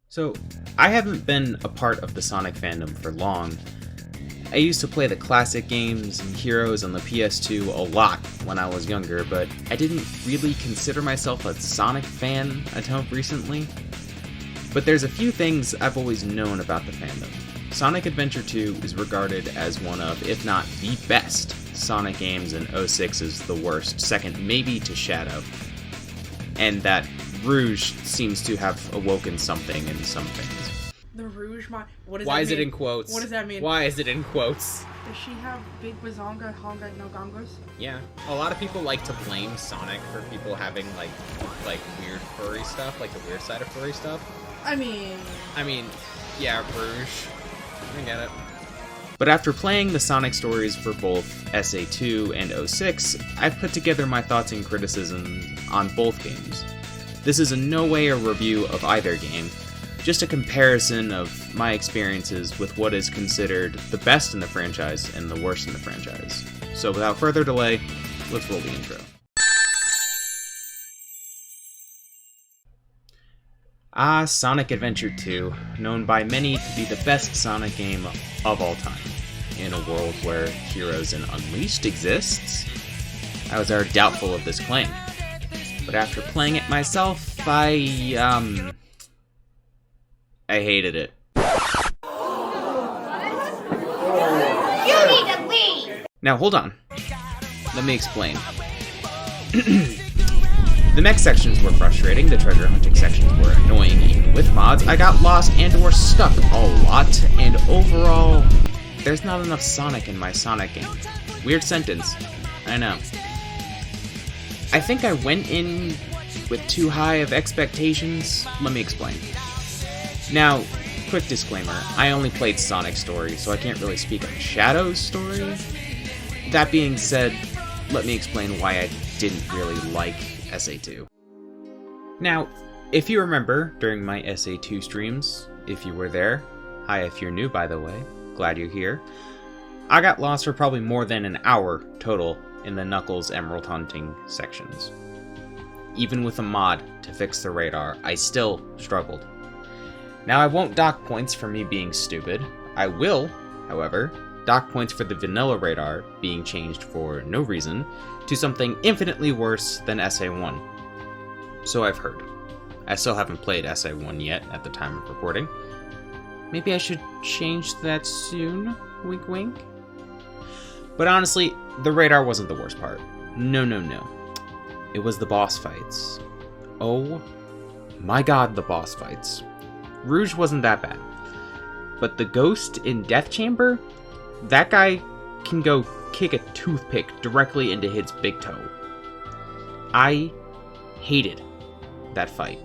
So, I haven't been a part of the Sonic fandom for long. I used to play the classic games and Heroes on the PS2 a lot when I was younger, but I didn't really consider myself a Sonic fan until recently. But there's a few things I've always known about the fandom. Sonic Adventure 2 is regarded as one of, if not the best, Sonic games, and 06 is the worst, second maybe to Shadow. And that Rouge seems to have awoken something in some things. The Rouge what does Why that is mean? it in quotes? What does that mean? Why is it in quotes? Does she have big bazonga, honga, no gongos? Yeah. A lot of people like to blame Sonic for people having like weird furry stuff, like the weird side of furry stuff. I mean, yeah, Rouge. I get it. But after playing the Sonic stories for both SA2 and 06, I've put together my thoughts and criticisms on both games. This is in no way a review of either game, just a comparison of my experiences with what is considered the best in the franchise and the worst in the franchise. So without further delay, let's roll the intro. Sonic Adventure 2, known by many to be the best Sonic game of all time. In a world where Heroes and Unleashed exists, I was already doubtful of this claim. But after playing it myself, I hated it. You need to leave! Now hold on. Let me explain. The mech sections were frustrating, the treasure hunting sections were annoying even with mods, I got lost and or stuck a lot, and overall, there's not enough Sonic in my Sonic game. Weird sentence, I know. I think I went in with too high of expectations. Let me explain. Now, quick disclaimer, I only played Sonic's story, so I can't really speak on Shadow's story. That being said, let me explain why I didn't really like SA2. Now, if you remember, during my SA2 streams, if you were there, hi if you're new by the way, glad you're here, I got lost for probably more than an hour total in the Knuckles Emerald Hunting sections. Even with a mod to fix the radar, I still struggled. Now I won't dock points for me being stupid. I will, however, dock points for the vanilla radar being changed for no reason to something infinitely worse than SA1. So I've heard. I still haven't played SA1 yet at the time of recording. Maybe I should change that soon, wink wink. But honestly, the radar wasn't the worst part. No. It was the boss fights. Oh my god, the boss fights. Rouge wasn't that bad. But the ghost in Death Chamber? That guy can go kick a toothpick directly into his big toe. I hated that fight.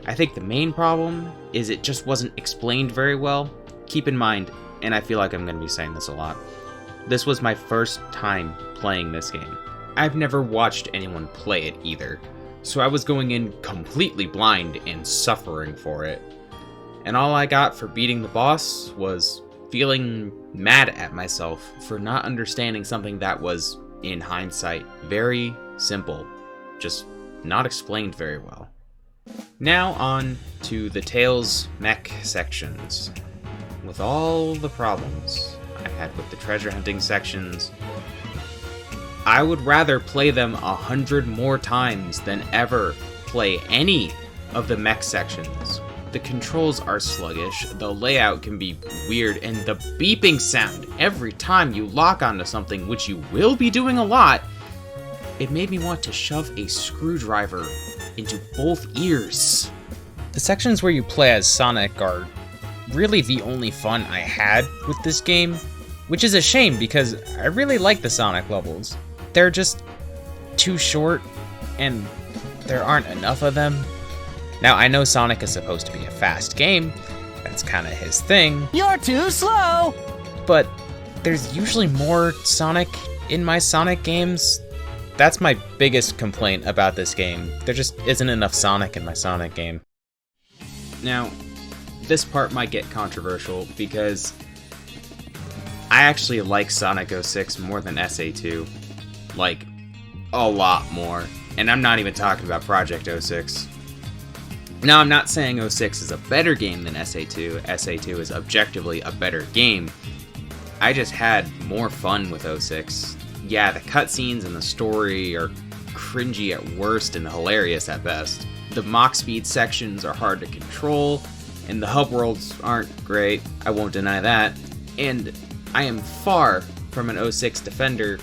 I think the main problem is it just wasn't explained very well. Keep in mind, and I feel like I'm going to be saying this a lot, this was my first time playing this game. I've never watched anyone play it either, so I was going in completely blind and suffering for it. And all I got for beating the boss was feeling mad at myself for not understanding something that was, in hindsight, very simple, just not explained very well. Now on to the Tails mech sections. With all the problems I had with the treasure hunting sections, I would rather play them 100 more times than ever play any of the mech sections. The controls are sluggish, the layout can be weird, and the beeping sound every time you lock onto something, which you will be doing a lot, it made me want to shove a screwdriver into both ears. The sections where you play as Sonic are really the only fun I had with this game, which is a shame because I really like the Sonic levels. They're just too short, and there aren't enough of them. Now, I know Sonic is supposed to be a fast game, that's kind of his thing. You're too slow! But there's usually more Sonic in my Sonic games. That's my biggest complaint about this game. There just isn't enough Sonic in my Sonic game. Now, this part might get controversial because I actually like Sonic 06 more than SA2. Like, a lot more. And I'm not even talking about Project 06. Now, I'm not saying 06 is a better game than SA2. SA2 is objectively a better game. I just had more fun with 06. Yeah, the cutscenes and the story are cringy at worst and hilarious at best. The Mach speed sections are hard to control, and the hub worlds aren't great, I won't deny that. And I am far from an 06 defender,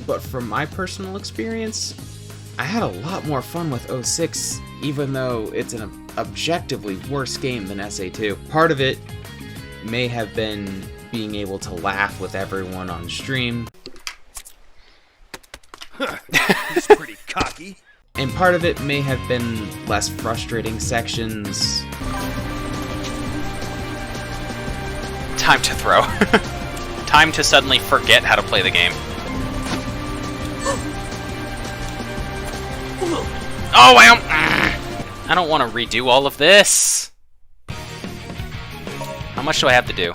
but from my personal experience, I had a lot more fun with 06, even though it's an objectively worse game than SA2. Part of it may have been being able to laugh with everyone on stream. He's pretty cocky. And part of it may have been less frustrating sections. Time to throw. Time to suddenly forget how to play the game. Oh, I don't want to redo all of this. How much do I have to do?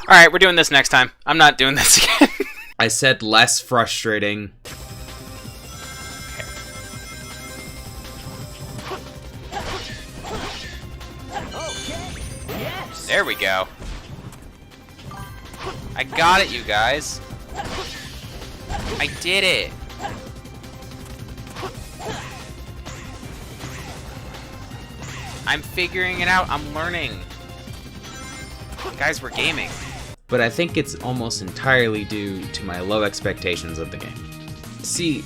Alright, we're doing this next time. I'm not doing this again. I said less frustrating. There we go. I got it, you guys. I did it. I'm figuring it out. I'm learning. Guys, we're gaming. But I think it's almost entirely due to my low expectations of the game. See,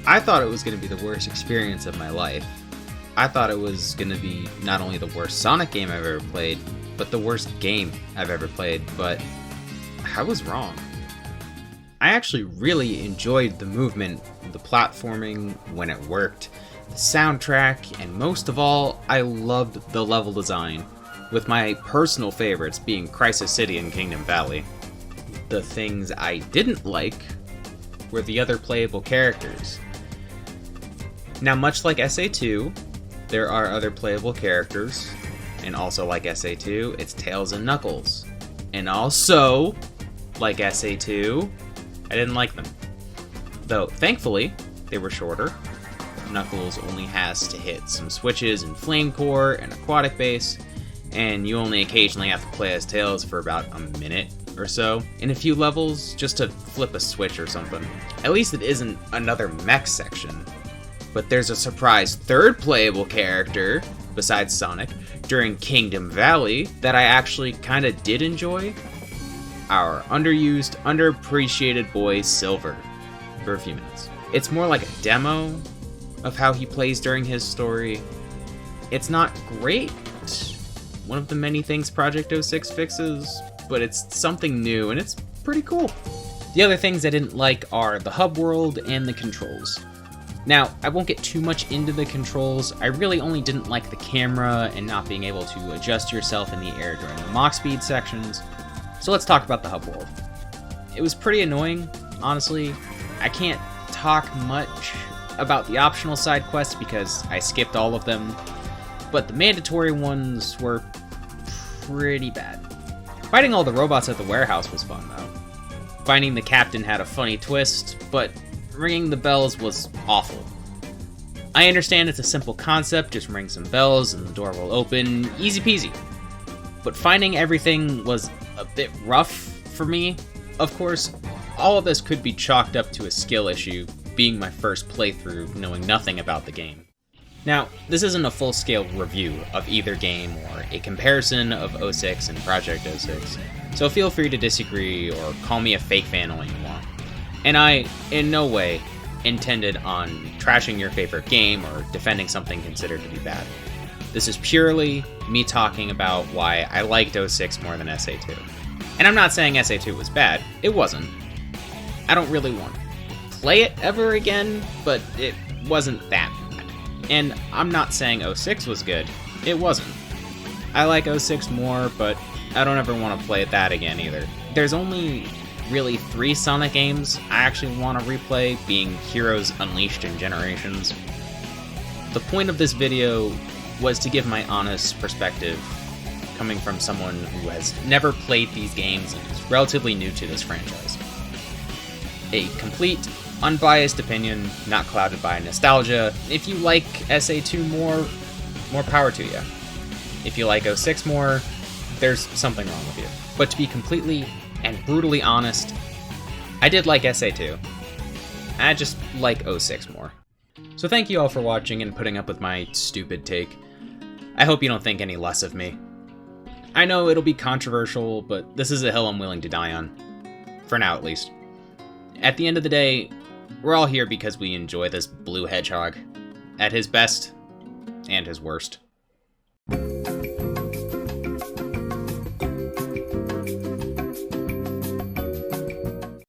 I thought it was going to be the worst experience of my life. I thought it was going to be not only the worst Sonic game I've ever played, but the worst game I've ever played, but I was wrong. I actually really enjoyed the movement, the platforming when it worked, the soundtrack, and most of all, I loved the level design, with my personal favorites being Crisis City and Kingdom Valley. The things I didn't like were the other playable characters. Now, much like SA2, there are other playable characters, and also like SA2, it's Tails and Knuckles. And also, like SA2, I didn't like them. Though, thankfully, they were shorter. Knuckles only has to hit some switches in Flame Core and Aquatic Base, and you only occasionally have to play as Tails for about a minute or so in a few levels just to flip a switch or something. At least it isn't another mech section. But there's a surprise third playable character, besides Sonic, during Kingdom Valley that I actually kinda did enjoy. Our underused, underappreciated boy Silver, for a few minutes. It's more like a demo of how he plays during his story. It's not great, one of the many things Project 06 fixes, but it's something new and it's pretty cool. The other things I didn't like are the hub world and the controls. Now, I won't get too much into the controls. I really only didn't like the camera and not being able to adjust yourself in the air during the Mach speed sections. So let's talk about the hub world. It was pretty annoying, honestly. I can't talk much about the optional side quests because I skipped all of them, but the mandatory ones were pretty bad. Fighting all the robots at the warehouse was fun, though. Finding the captain had a funny twist, but ringing the bells was awful. I understand it's a simple concept, just ring some bells and the door will open, easy peasy. But finding everything was a bit rough for me. Of course, all of this could be chalked up to a skill issue, being my first playthrough, knowing nothing about the game. Now, this isn't a full-scale review of either game or a comparison of 06 and Project 06, so feel free to disagree or call me a fake fan all you want. And I, in no way, intended on trashing your favorite game or defending something considered to be bad. This is purely me talking about why I liked 06 more than SA2. And I'm not saying SA2 was bad, it wasn't. I don't really want to play it ever again, but it wasn't that bad. And I'm not saying 06 was good, it wasn't. I like 06 more, but I don't ever want to play that again either. There's only really 3 Sonic games I actually want to replay, being Heroes Unleashed and Generations. The point of this video was to give my honest perspective, coming from someone who has never played these games and is relatively new to this franchise. A complete, Unbiased opinion, not clouded by nostalgia. If you like SA2 more power to you. If you like 06 more, there's something wrong with you. But to be completely and brutally honest, I did like SA2. I just like 06 more. So thank you all for watching and putting up with my stupid take. I hope you don't think any less of me. I know it'll be controversial, but this is a hill I'm willing to die on. For now, at least. At the end of the day, we're all here because we enjoy this blue hedgehog. At his best, and his worst.